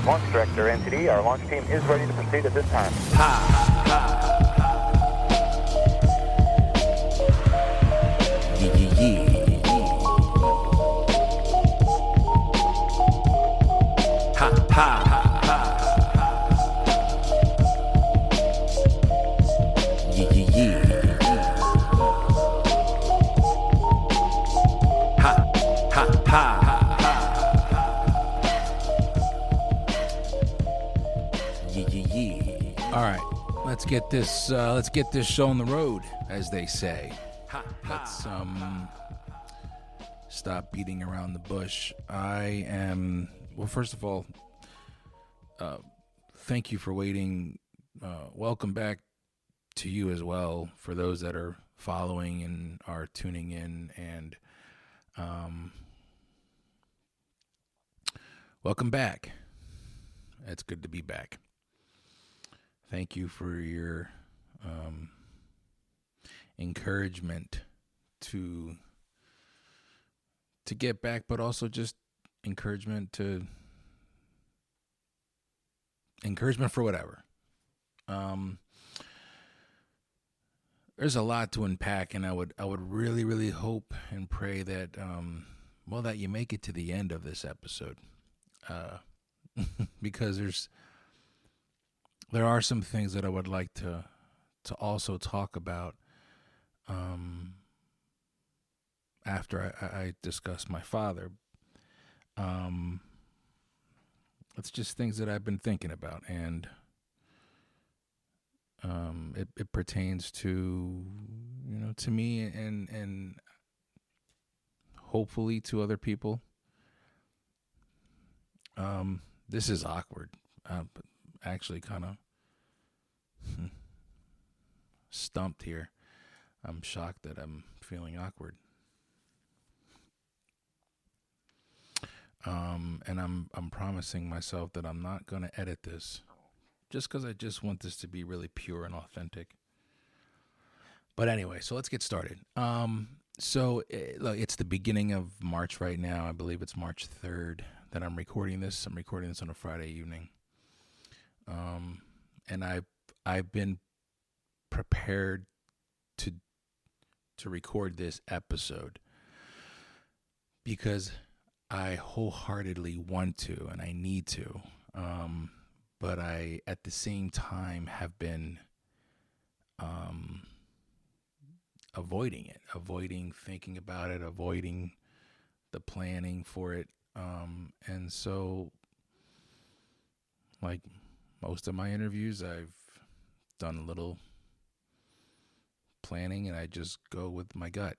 Launch director, NTD, our launch team is ready to proceed at this time. All right, let's get this show on the road, as they say. Let's stop beating around the bush. First of all, thank you for waiting. Welcome back to you as well, for those that are following and are tuning in, and welcome back. It's good to be back. Thank you for your encouragement to get back, but also just encouragement for whatever. There's a lot to unpack, and I would really, really hope and pray that that you make it to the end of this episode, because there are some things that I would like to also talk about after I discuss my father. It's just things that I've been thinking about, and it pertains to me and hopefully to other people. This is awkward. Actually kind of stumped here. I'm shocked that I'm feeling awkward. And I'm promising myself that I'm not going to edit this, just because I just want this to be really pure and authentic. But anyway, so let's get started. Look, it's the beginning of March right now. I believe it's March 3rd that I'm recording this. I'm recording this on a Friday evening. And I've been prepared to record this episode because I wholeheartedly want to and I need to, but I at the same time have been avoiding thinking about it, avoiding the planning for it, and so, like most of my interviews, I've done a little planning and I just go with my gut.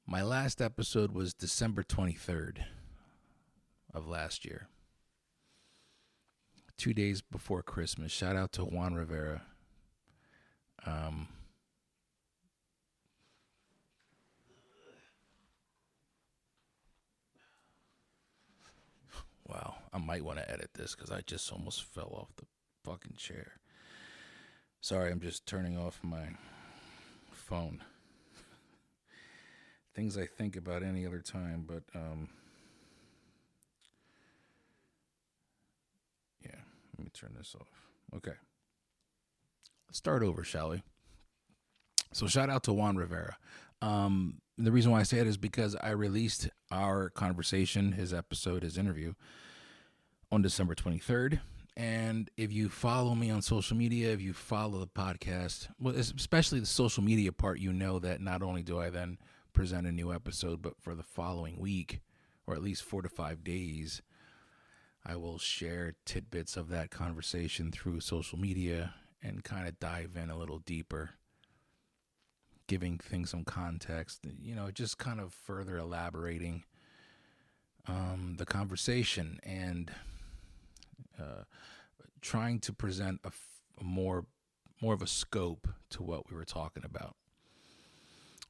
My last episode was December 23rd of last year, 2 days before Christmas. Shout out to Juan Rivera. Wow, I might want to edit this because I just almost fell off the fucking chair. Sorry, I'm just turning off my phone. Things I think about any other time, but yeah, let me turn this off. Okay. Let's start over, shall we? So shout out to Juan Rivera. The reason why I say it is because I released our conversation, his episode, his interview, on December 23rd. And if you follow me on social media, if you follow the podcast, well, especially the social media part, you know that not only do I then present a new episode, but for the following week, or at least 4 to 5 days, I will share tidbits of that conversation through social media and kind of dive in a little deeper, giving things some context, just kind of further elaborating the conversation and trying to present a more of a scope to what we were talking about.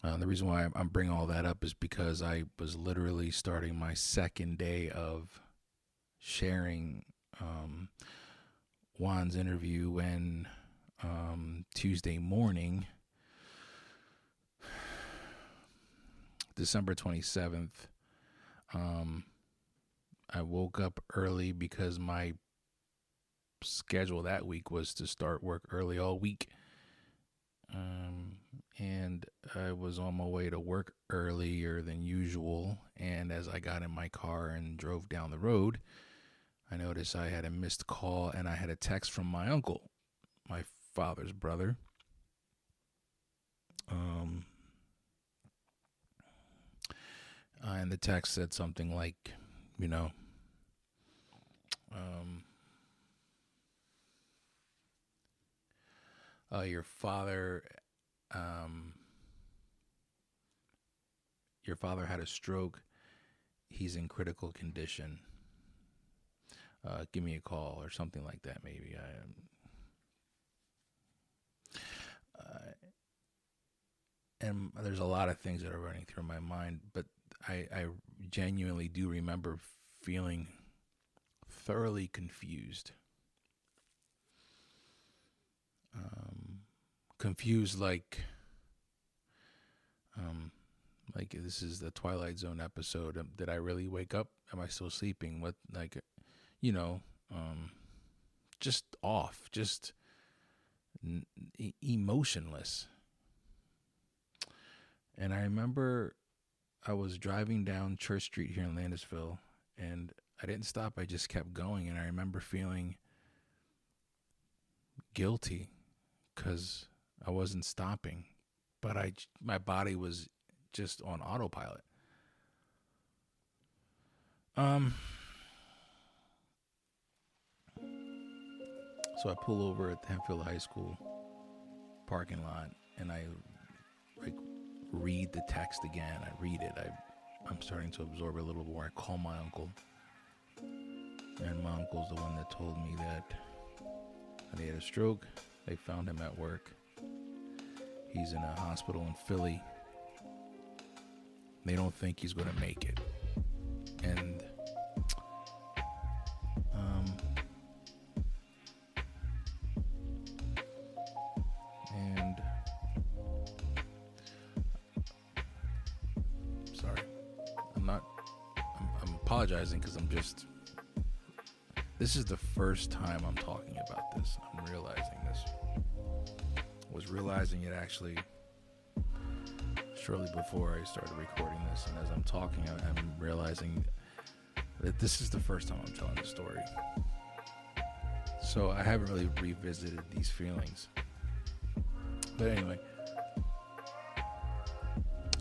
The reason why I'm bringing all that up is because I was literally starting my second day of sharing Juan's interview when Tuesday morning, December 27th, I woke up early because my schedule that week was to start work early all week. And I was on my way to work earlier than usual. And as I got in my car and drove down the road, I noticed I had a missed call and I had a text from my uncle, my father's brother. And the text said something like, your father had a stroke. He's in critical condition. Give me a call or something like that, maybe. And there's a lot of things that are running through my mind, but I genuinely do remember feeling thoroughly confused. Confused like this is the Twilight Zone episode. Did I really wake up? Am I still sleeping? What, just off, just emotionless. And I remember I was driving down Church Street here in Landisville, and I didn't stop. I just kept going, and I remember feeling guilty because I wasn't stopping, but my body was just on autopilot. So I pull over at the Hempfield High School parking lot, and I read the text again. I read it. I'm starting to absorb it a little more. I call my uncle, and my uncle's the one that told me that he had a stroke. They found him at work. He's in a hospital in Philly. They don't think he's going to make it. And sorry, I'm apologizing because this is the first time I'm talking about this. I'm realizing this. Was realizing it actually shortly before I started recording this, and as I'm talking, I'm realizing that this is the first time I'm telling the story. So I haven't really revisited these feelings. But anyway,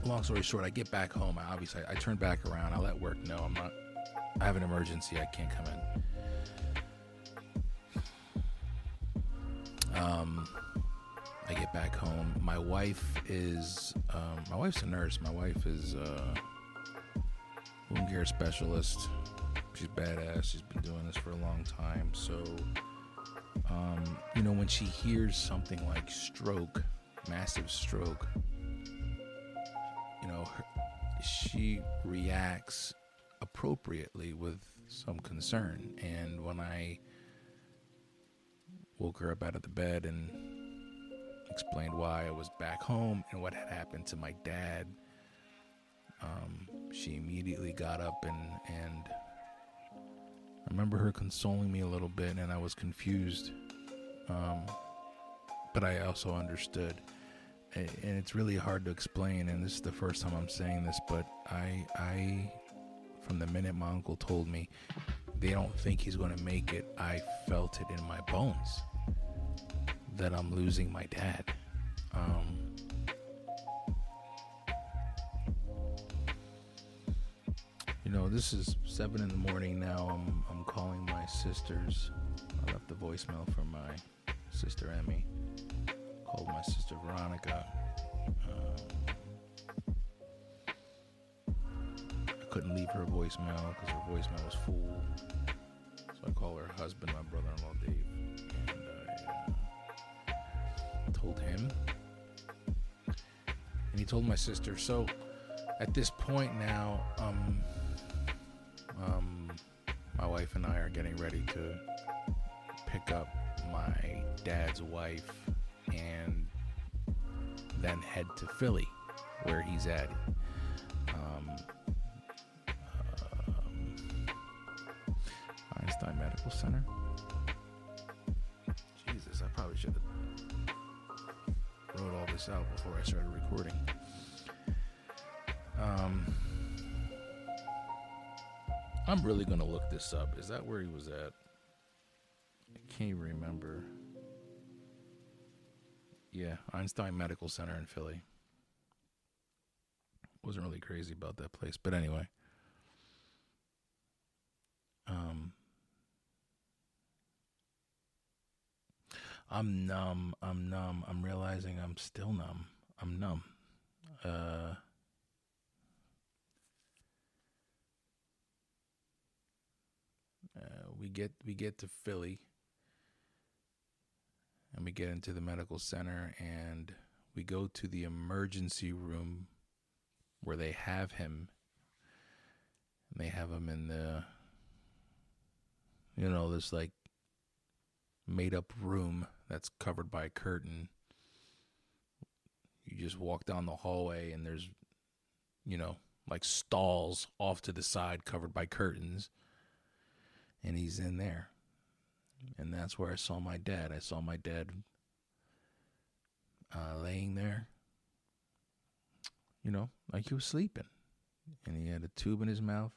long story short, I get back home. I turn back around. I let work know I have an emergency. I can't come in. I get back home. My wife is, my wife's a nurse. My wife is a wound care specialist. She's badass. She's been doing this for a long time. So, when she hears something like stroke, massive stroke, she reacts appropriately with some concern. And when I woke her up out of the bed and explained why I was back home and what had happened to my dad, she immediately got up and I remember her consoling me a little bit, and I was confused, but I also understood. And it's really hard to explain, and this is the first time I'm saying this, but I from the minute my uncle told me they don't think he's going to make it, I felt it in my bones that I'm losing my dad. This is 7 a.m. now. I'm calling my sisters. I left a voicemail for my sister Emmy. Called my sister Veronica. I couldn't leave her voicemail because her voicemail was full. So I call her husband, my brother-in-law Dave, and I told him, and he told my sister. So at this point now, my wife and I are getting ready to pick up my dad's wife and then head to Philly, where he's at. medical center. Jesus, I probably should have wrote all this out before I started recording. I'm really gonna look this up. Is that where he was at? I can't even remember. Yeah, Einstein Medical Center in Philly. Wasn't really crazy about that place, but anyway. I'm numb. I'm realizing I'm still numb. I'm numb. We get to Philly, and we get into the medical center, and we go to the emergency room where they have him. And they have him in the, this like made up room that's covered by a curtain. You just walk down the hallway and there's, like stalls off to the side covered by curtains. And he's in there. And that's where I saw my dad. I saw my dad laying there, like he was sleeping. And he had a tube in his mouth.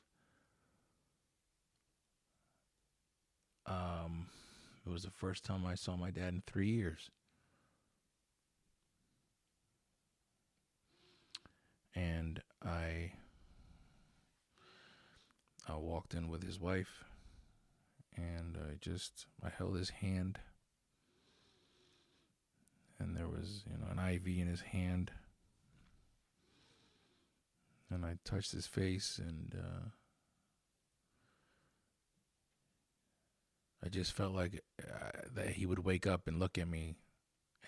It was the first time I saw my dad in 3 years. And I walked in with his wife, and I held his hand, and there was, an IV in his hand, and I touched his face, and I just felt like that he would wake up and look at me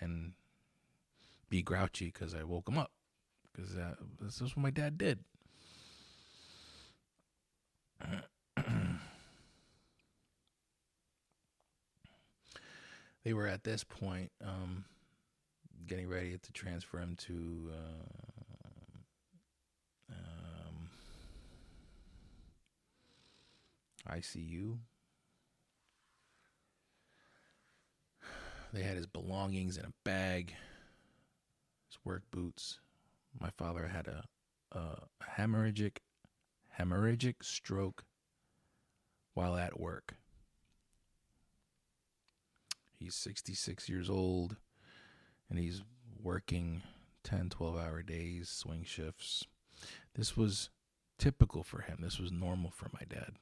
and be grouchy because I woke him up, because this is what my dad did. They were at this point getting ready to transfer him to ICU. They had his belongings in a bag, his work boots. My father had a hemorrhagic stroke while at work. He's 66 years old, and he's working 10, 12-hour days, swing shifts. This was typical for him. This was normal for my dad.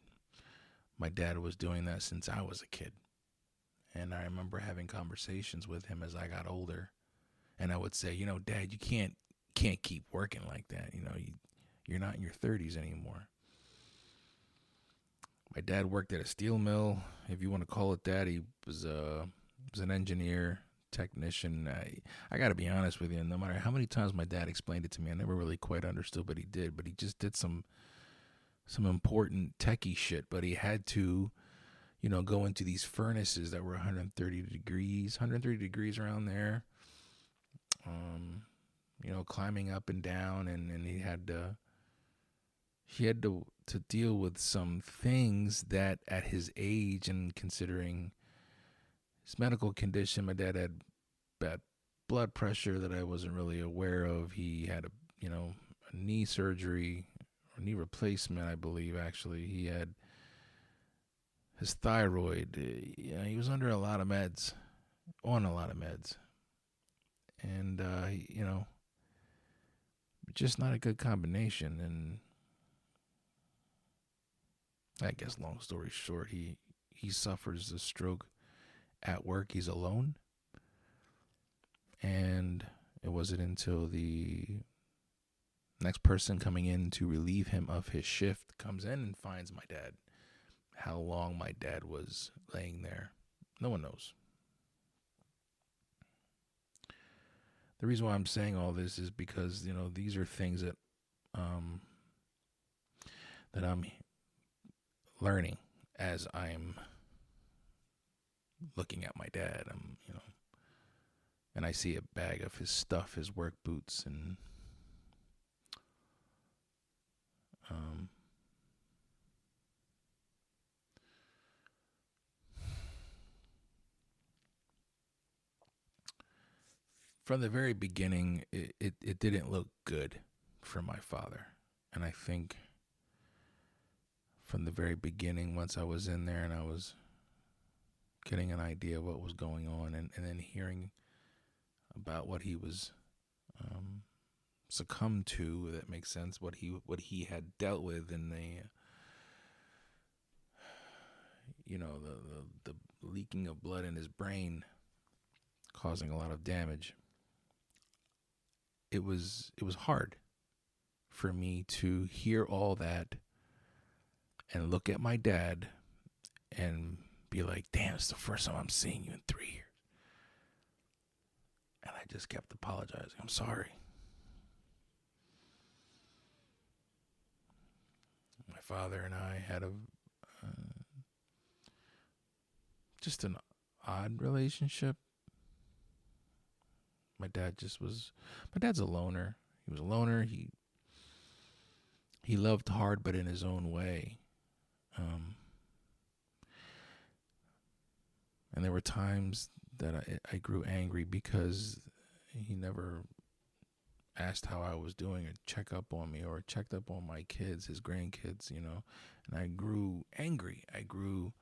My dad was doing that since I was a kid. And I remember having conversations with him as I got older. And I would say, Dad, you can't keep working like that. You're not in your 30s anymore. My dad worked at a steel mill, if you want to call it that. He was an engineer, technician. I got to be honest with you, no matter how many times my dad explained it to me, I never really quite understood what he did, but he just did some important techie shit. But he had to, go into these furnaces that were 130 degrees around there, climbing up and down, and he had to deal with some things that at his age, and considering his medical condition, my dad had bad blood pressure that I wasn't really aware of. He had a knee surgery, or knee replacement, I believe, actually. He had his thyroid. He was under a lot of meds, on a lot of meds. And, just not a good combination. And I guess long story short, he suffers a stroke at work. He's alone. And it wasn't until the next person coming in to relieve him of his shift comes in and finds my dad. How long my dad was laying there, no one knows. The reason why I'm saying all this is because, these are things that that I'm learning as I'm looking at my dad. And I see a bag of his stuff, his work boots, and from the very beginning, it didn't look good for my father. And I think from the very beginning, once I was in there and I was getting an idea of what was going on, and then hearing about what he was succumbed to, that makes sense, what he had dealt with in the the leaking of blood in his brain, causing a lot of damage. It was hard for me to hear all that and look at my dad and be like, damn, it's the first time I'm seeing you in 3 years. And I just kept apologizing. I'm sorry. My father and I had just an odd relationship. My dad's a loner. He was a loner. He loved hard, but in his own way. And there were times that I grew angry because he never asked how I was doing or check up on me or checked up on my kids, his grandkids, and I grew angry. I grew,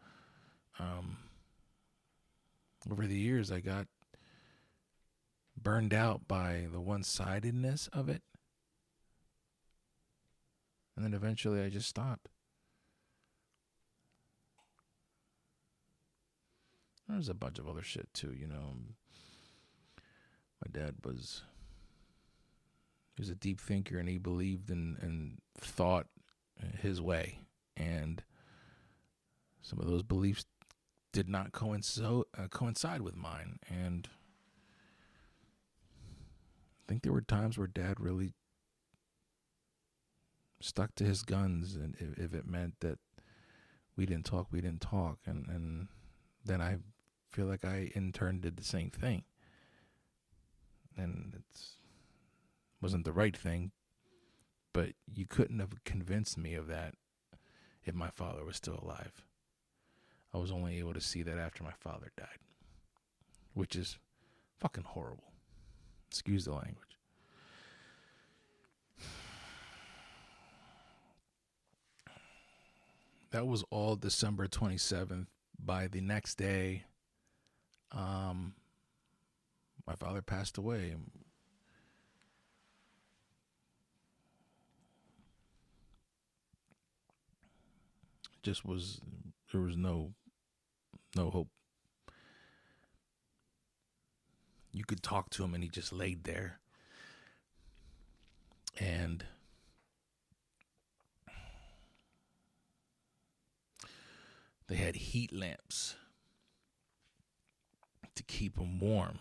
over the years, I got burned out by the one-sidedness of it. And then eventually I just stopped. There's a bunch of other shit too, My dad he was a deep thinker, and he believed and thought his way. And some of those beliefs did not coincide with mine. And I think there were times where Dad really stuck to his guns, and if it meant that we didn't talk, we didn't talk. And then I feel like I in turn did the same thing. And it wasn't the right thing, but you couldn't have convinced me of that if my father was still alive. I was only able to see that after my father died, which is fucking horrible. Excuse the language. That was all December 27th. By the next day, my father passed away. There was no hope. You could talk to him and he just laid there. And they had heat lamps to keep him warm.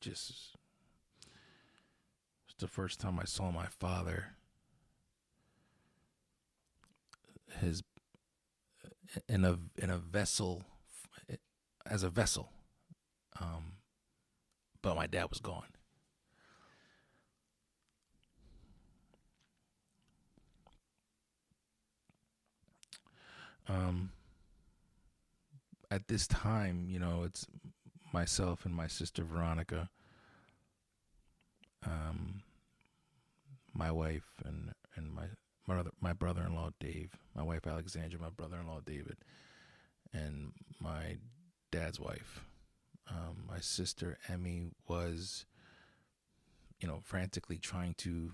It's the first time I saw my father, in a vessel, as a vessel. But my dad was gone. At this time, it's myself and my sister Veronica, my wife and my brother-in-law Dave, my wife Alexandra, my brother-in-law David, and my dad's wife. My sister Emmy was, frantically trying to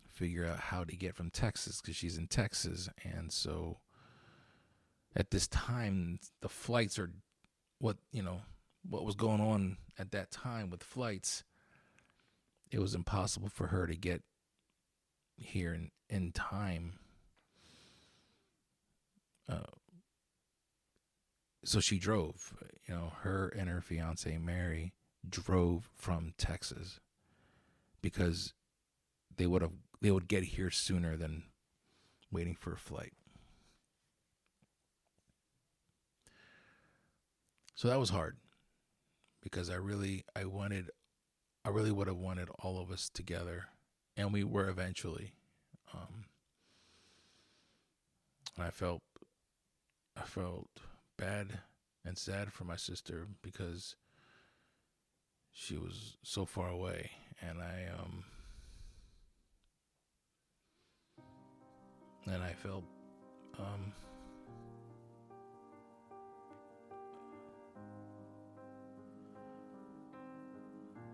figure out how to get from Texas, because she's in Texas. And so at this time, the flights are what was going on at that time with flights. It was impossible for her to get here in time. So she drove. Her and her fiance Mary drove from Texas because they would get here sooner than waiting for a flight. So that was hard because I really would have wanted all of us together, and we were eventually. And I felt bad and sad for my sister because she was so far away, and I felt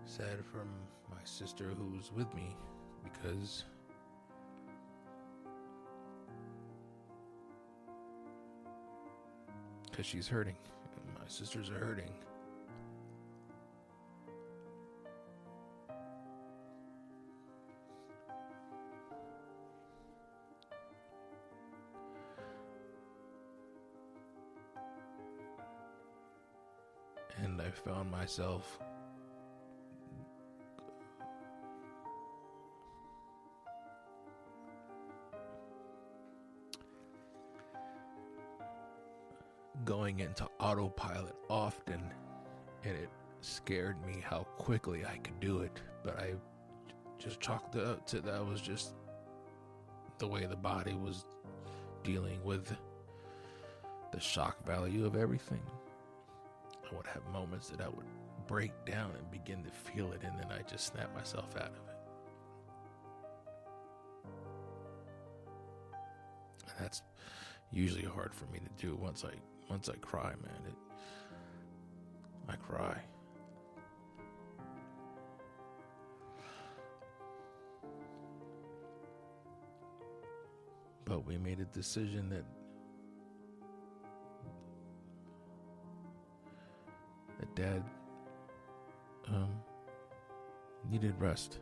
sad for my sister who's with me, because she's hurting. And my sisters are hurting. And I found myself going into autopilot often, and it scared me how quickly I could do it. But I just chalked it up to that was just the way the body was dealing with the shock value of everything. I would have moments that I would break down and begin to feel it, and then I just snap myself out of it. And that's usually hard for me to do. Once I cry, man, I cry. But we made a decision that Dad needed rest.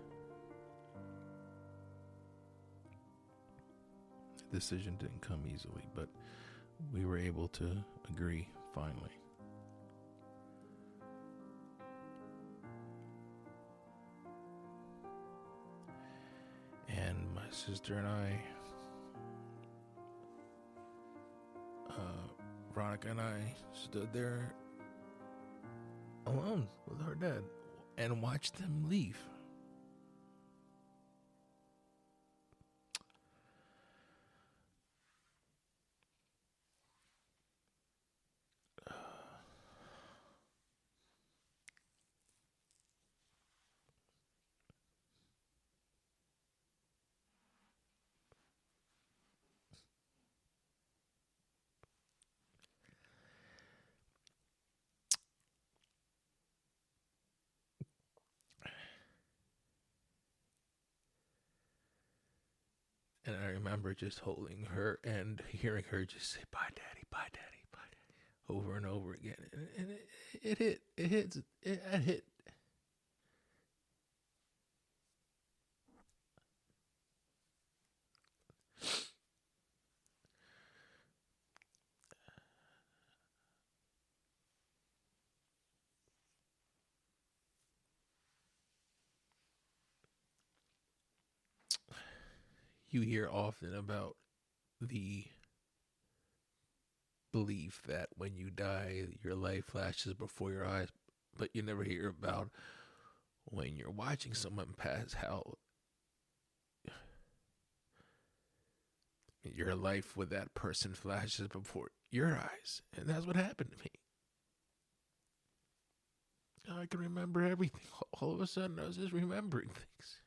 The decision didn't come easily, but we were able to agree finally. And my sister and I, Veronica and I, stood there alone with her dad and watched them leave. And I remember just holding her and hearing her just say, "Bye, Daddy, bye, Daddy, bye, Daddy," over and over again. And it hit. You hear often about the belief that when you die, your life flashes before your eyes, but you never hear about when you're watching someone pass, how your life with that person flashes before your eyes. And that's what happened to me. I can remember everything. All of a sudden, I was just remembering things.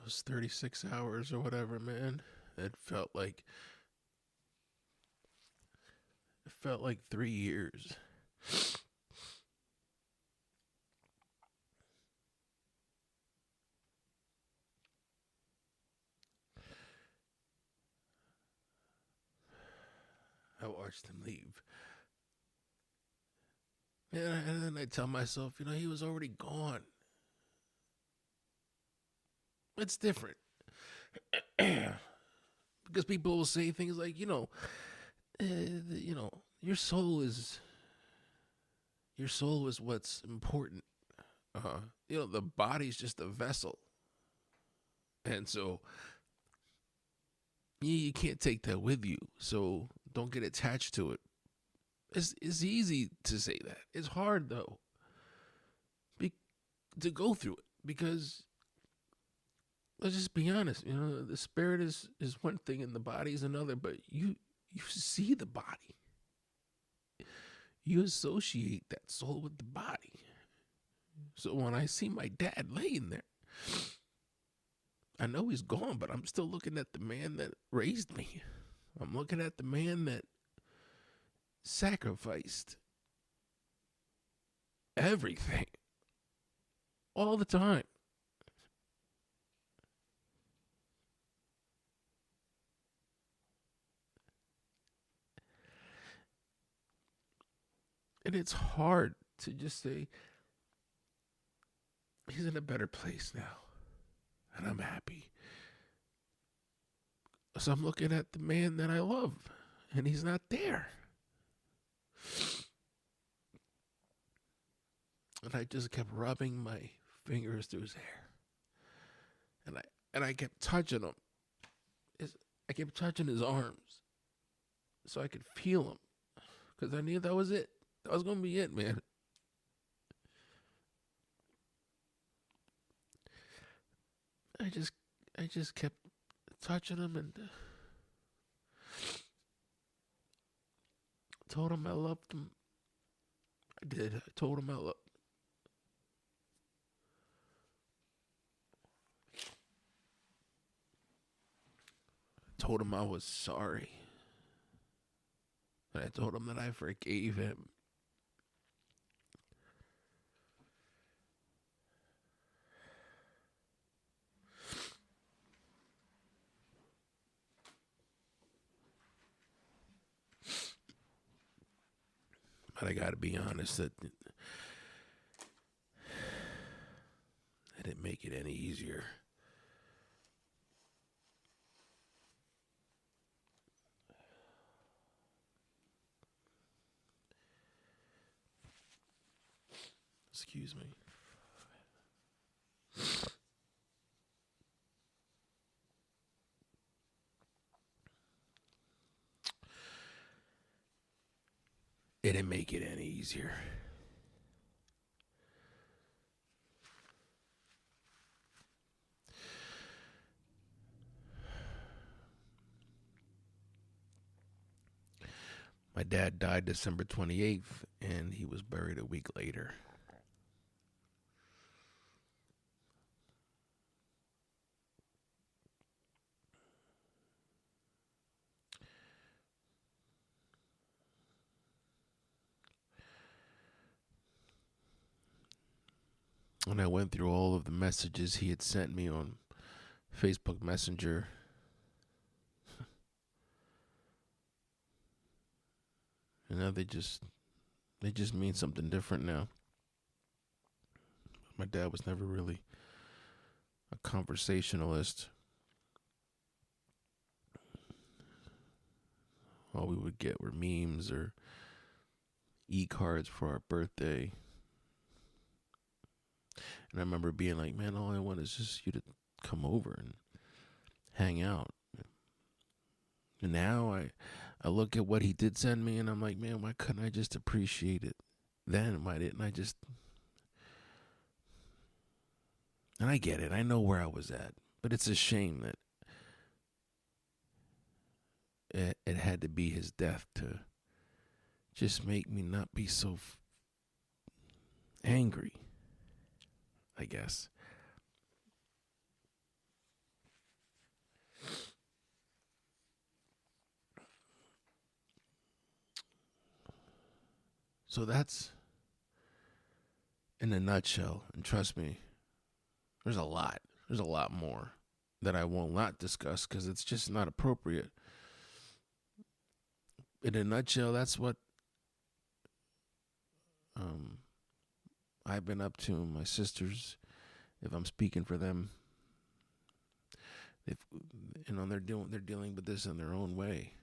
Those 36 hours or whatever, man, it felt like 3 years. watched him leave. And then I tell myself, he was already gone. It's different. Because people will say things like, your soul is what's important. The body's just a vessel. And so you can't take that with you. So don't get attached to it. It's easy to say that. It's hard though to go through it, because let's just be honest. The spirit is one thing and the body is another. But you see the body. You associate that soul with the body. So when I see my dad laying there, I know he's gone, but I'm still looking at the man that raised me. I'm looking at the man that sacrificed everything all the time. And it's hard to just say, he's in a better place now, and I'm happy. So I'm looking at the man that I love, and he's not there. And I just kept rubbing my fingers through his hair. And I kept touching him. I kept touching his arms so I could feel him, because I knew that was it. That was going to be it, man. I just kept touching him and told him I loved him. I did. I told him I loved him. I told him I was sorry. And I told him that I forgave him. But I gotta be honest, that didn't make it any easier. Excuse me. It didn't make it any easier. My dad died December 28th, and he was buried a week later. And I went through all of the messages he had sent me on Facebook Messenger. And now they just mean something different now. My dad was never really a conversationalist. All we would get were memes or e-cards for our birthday. And I remember being like, man, all I want is just you to come over and hang out. And now I look at what he did send me, and I'm like, man, why couldn't I just appreciate it then? Why didn't I just... And I get it. I know where I was at. But it's a shame that it had to be his death to just make me not be so angry, I guess. So that's in a nutshell. And trust me, there's a lot. There's a lot more that I will not discuss because it's just not appropriate. in a nutshell, that's what I've been up to. My sisters, if I'm speaking for them, they've, they're dealing with this in their own way.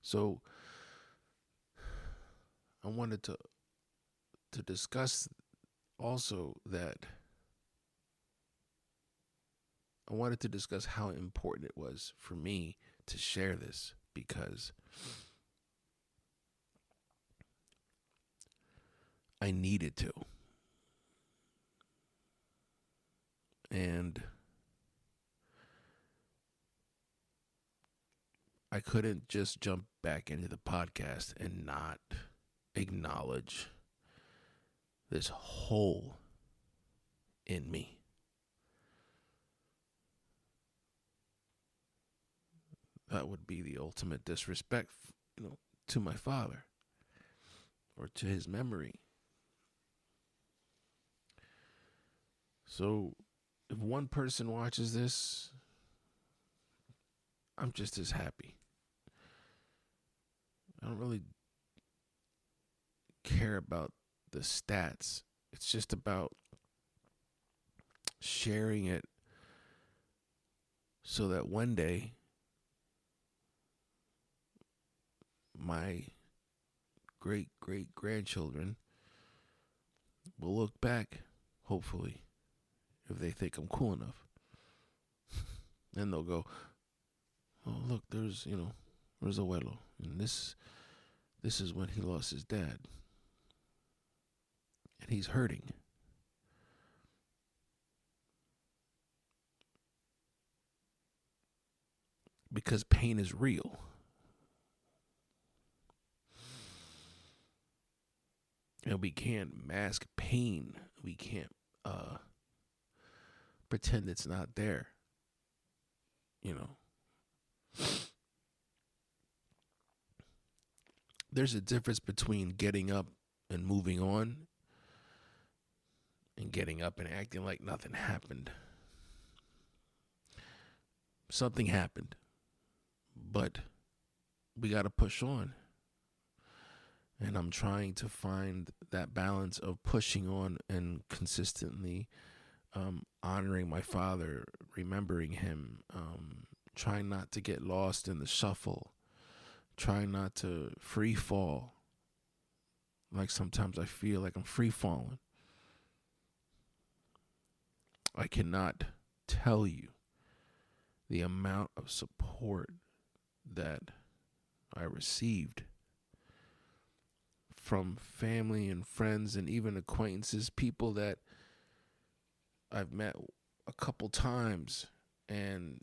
So I wanted to discuss also that I wanted to discuss how important it was for me to share this, because I needed to. And I couldn't just jump back into the podcast and not acknowledge this hole in me. That would be the ultimate disrespect, to my father or to his memory. So if one person watches this, I'm just as happy. I don't really care about the stats. It's just about sharing it so that one day my great-great-grandchildren will look back, hopefully, if they think I'm cool enough. And they'll go, oh, look, there's Abuelo. And this is when he lost his dad. And he's hurting. Because pain is real. And we can't mask pain. We can't pretend it's not there. There's a difference between getting up and moving on and getting up and acting like nothing happened. Something happened, but we got to push on. And I'm trying to find that balance of pushing on and consistently honoring my father, remembering him, trying not to get lost in the shuffle, trying not to free fall. Like sometimes I feel like I'm free falling. I cannot tell you the amount of support that I received from family and friends and even acquaintances, people that I've met a couple times and,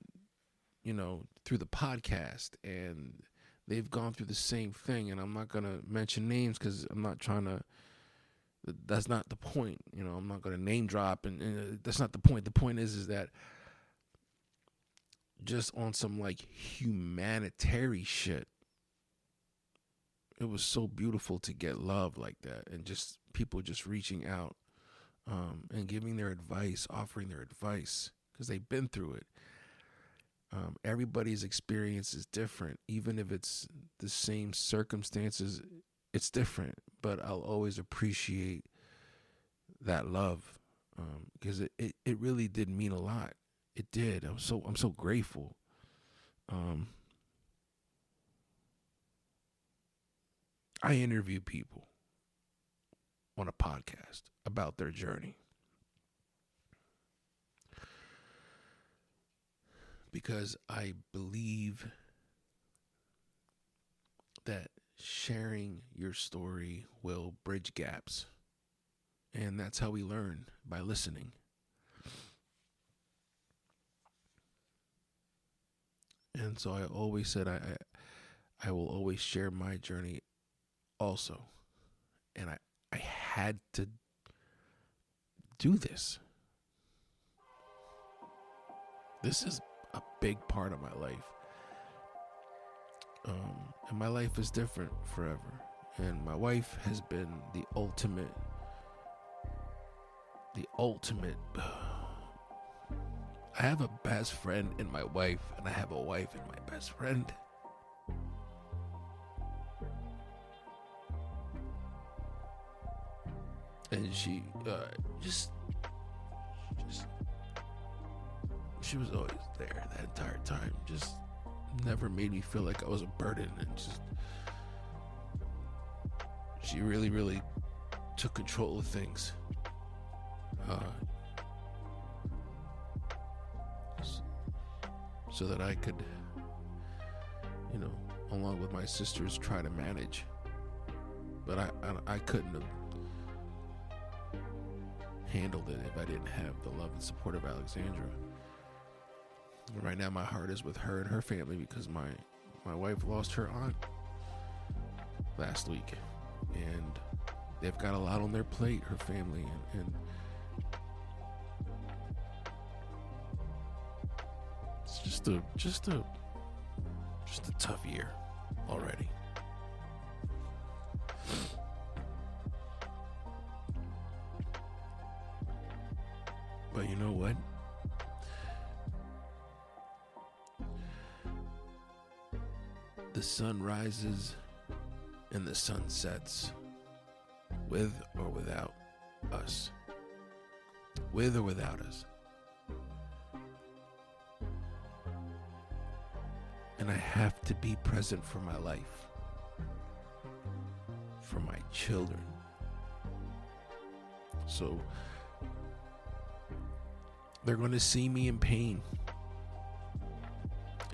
through the podcast, and they've gone through the same thing. And I'm not going to mention names because I'm not trying to, that's not the point. I'm not going to name drop and that's not the point. The point is that just on some like humanitarian shit, it was so beautiful to get love like that, and just people just reaching out and giving their advice, offering their advice, because they've been through it. Everybody's experience is different. Even if it's the same circumstances, it's different. But I'll always appreciate that love because it really did mean a lot. It did. I'm so grateful. I interview people on a podcast about their journey because I believe that sharing your story will bridge gaps, and that's how we learn, by listening. And so I always said I will always share my journey also. And I had to do this. This is a big part of my life. And my life is different forever. And my wife has been the ultimate I have a best friend in my wife, and I have a wife in my best friend. And she she was always there that entire time. Just never made me feel like I was a burden, and just she really, really took control of things. So that I could, along with my sisters, try to manage. But I couldn't have handled it if I didn't have the love and support of Alexandra. And right now my heart is with her and her family, because my wife lost her aunt last week, and they've got a lot on their plate, her family, and it's just a tough year already. But you know what? The sun rises and the sun sets, with or without us. With or without us. And I have to be present for my life, for my children. So they're going to see me in pain,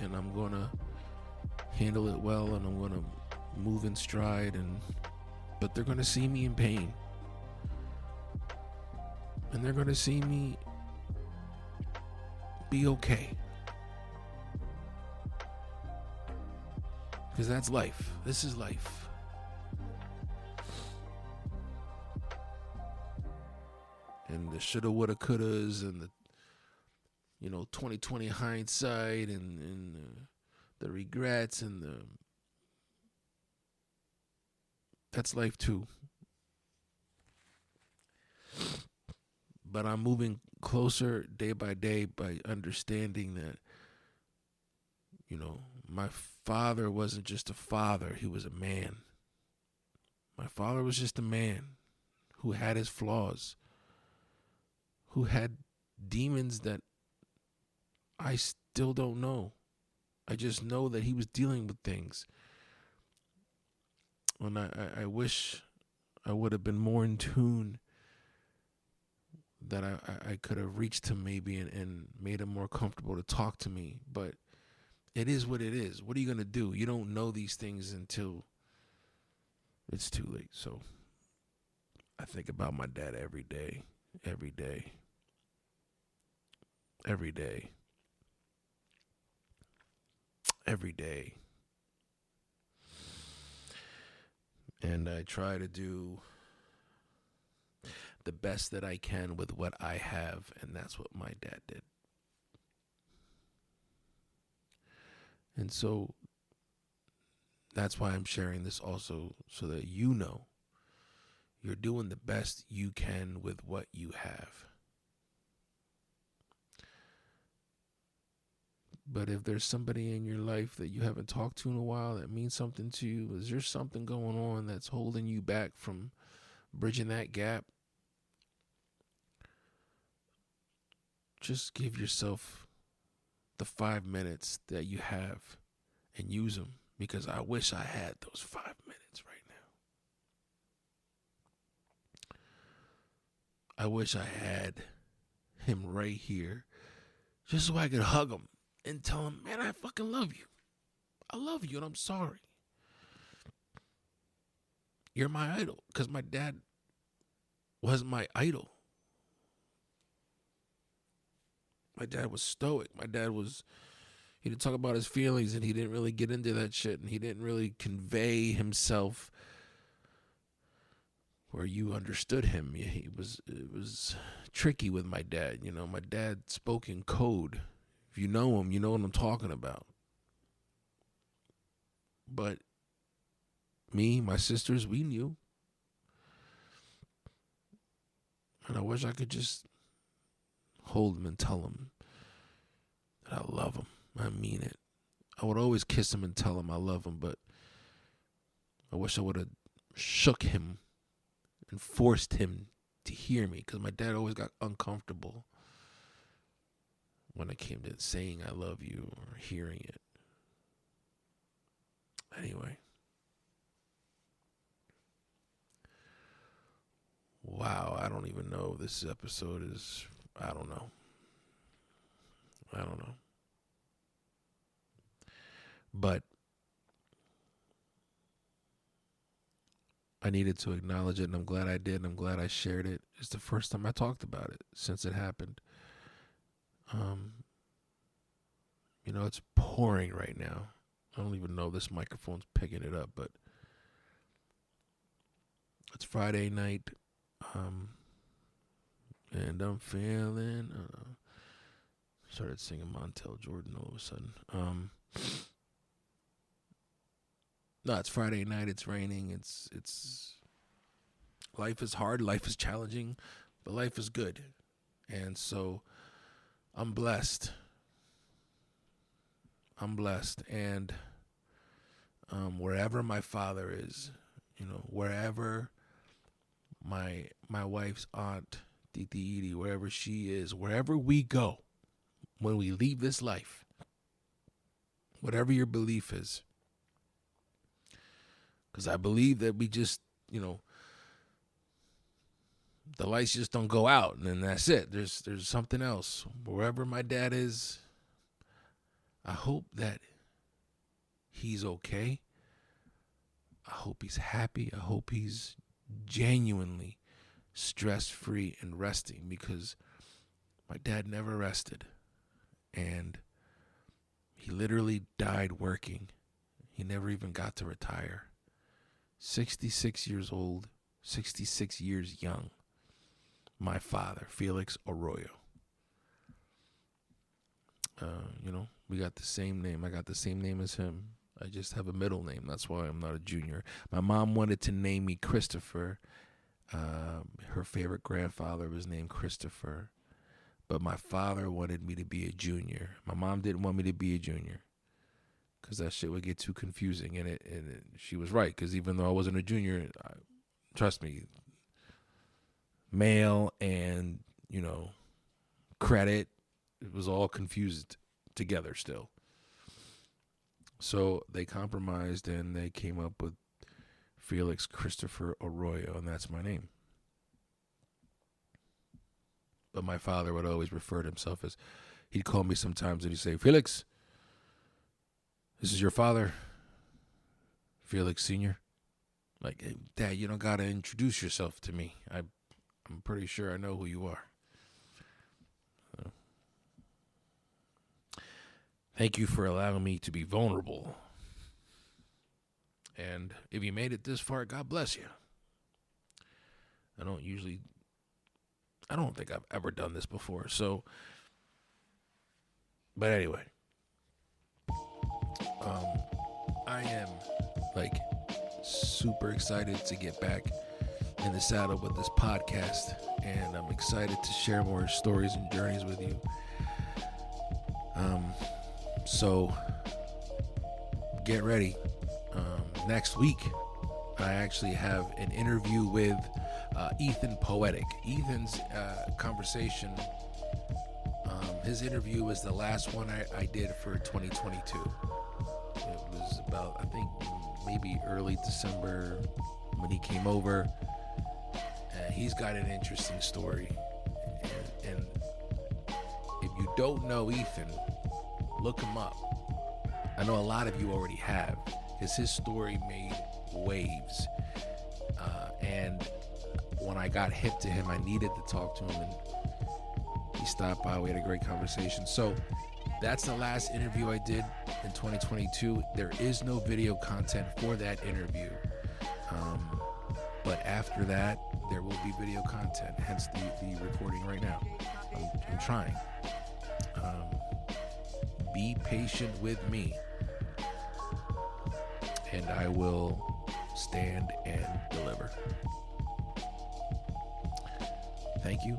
and I'm going to handle it well, and I'm going to move in stride, but they're going to see me in pain, and they're going to see me be okay, because that's life. This is life. And the shoulda, woulda, couldas, and the 2020 hindsight, and the regrets, and that's life too. But I'm moving closer day by day by understanding that, my father wasn't just a father, he was a man. My father was just a man who had his flaws, who had demons that I still don't know. I just know that he was dealing with things. And I wish I would have been more in tune, that I could have reached him maybe and made him more comfortable to talk to me. But it is what it is. What are you going to do? You don't know these things until it's too late. So I think about my dad every day, every day, every day. Every day. And I try to do the best that I can with what I have, and that's what my dad did. And so that's why I'm sharing this also, so that you're doing the best you can with what you have. But if there's somebody in your life that you haven't talked to in a while that means something to you, is there something going on that's holding you back from bridging that gap? Just give yourself the 5 minutes that you have and use them, because I wish I had those 5 minutes right now. I wish I had him right here, just so I could hug him and tell him, man, I fucking love you. I love you, and I'm sorry. You're my idol. Because my dad was my idol. My dad was stoic. My dad he didn't talk about his feelings, and he didn't really get into that shit, and he didn't really convey himself where you understood him. It was tricky with my dad. My dad spoke in code. If you know him, you know what I'm talking about. But me, my sisters, we knew. And I wish I could just hold him and tell him, And I love him. I mean it. I would always kiss him and tell him I love him, but I wish I would have shook him and forced him to hear me, because my dad always got uncomfortable when it came to saying I love you or hearing it. Anyway. Wow, I don't even know if this episode is, I don't know. But I needed to acknowledge it, and I'm glad I did, and I'm glad I shared it. It's the first time I talked about it since it happened. It's pouring right now. I don't even know if this microphone's picking it up, but it's Friday night, and I'm feeling, started singing Montel Jordan all of a sudden. No, it's Friday night, it's raining, it's life is hard, life is challenging, but life is good. And so I'm blessed. And wherever my father is, wherever my wife's aunt, Titi Edie, wherever she is, wherever we go, when we leave this life, whatever your belief is, because I believe that we just, the lights just don't go out, and then that's it. There's something else. Wherever my dad is, I hope that he's okay. I hope he's happy. I hope he's genuinely stress-free and resting, because my dad never rested. And he literally died working. He never even got to retire. 66 years old, 66 years young. My father, Felix Arroyo. We got the same name. I got the same name as him. I just have a middle name. That's why I'm not a junior. My mom wanted to name me Christopher. Her favorite grandfather was named Christopher. But my father wanted me to be a junior. My mom didn't want me to be a junior, because that shit would get too confusing. And she was right, because even though I wasn't a junior, trust me, mail and, credit, it was all confused together still. So they compromised and they came up with Felix Christopher Arroyo, and that's my name. But my father would always refer to himself as, he'd call me sometimes and he'd say, Felix, this is your father, Felix Sr. Like, hey, Dad, you don't got to introduce yourself to me. I'm pretty sure I know who you are. So, thank you for allowing me to be vulnerable. And if you made it this far, God bless you. I don't think I've ever done this before. So, but anyway, I am super excited to get back in the saddle with this podcast, and I'm excited to share more stories and journeys with you. So get ready. Next week, I actually have an interview with Ethan Poetic. Ethan's conversation, his interview was the last one I did for 2022. It was about, I think, maybe early December when he came over. He's got an interesting story. And if you don't know Ethan, look him up. I know a lot of you already have, because his story made waves. And when I got hip to him, I needed to talk to him, and he stopped by. We had a great conversation. So that's the last interview I did in 2022. There is no video content for that interview. But after that, there will be video content, hence the recording right now. I'm trying. Be patient with me, and I will stand and deliver. Thank you.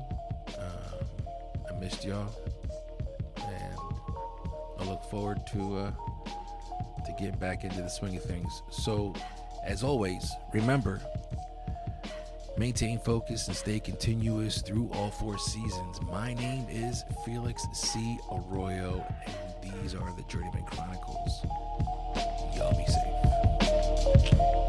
I missed y'all, and look forward to getting back into the swing of things. So, as always, remember, maintain focus and stay continuous through all 4 seasons. My name is Felix C. Arroyo, and these are the Journeyman Chronicles. Y'all be safe.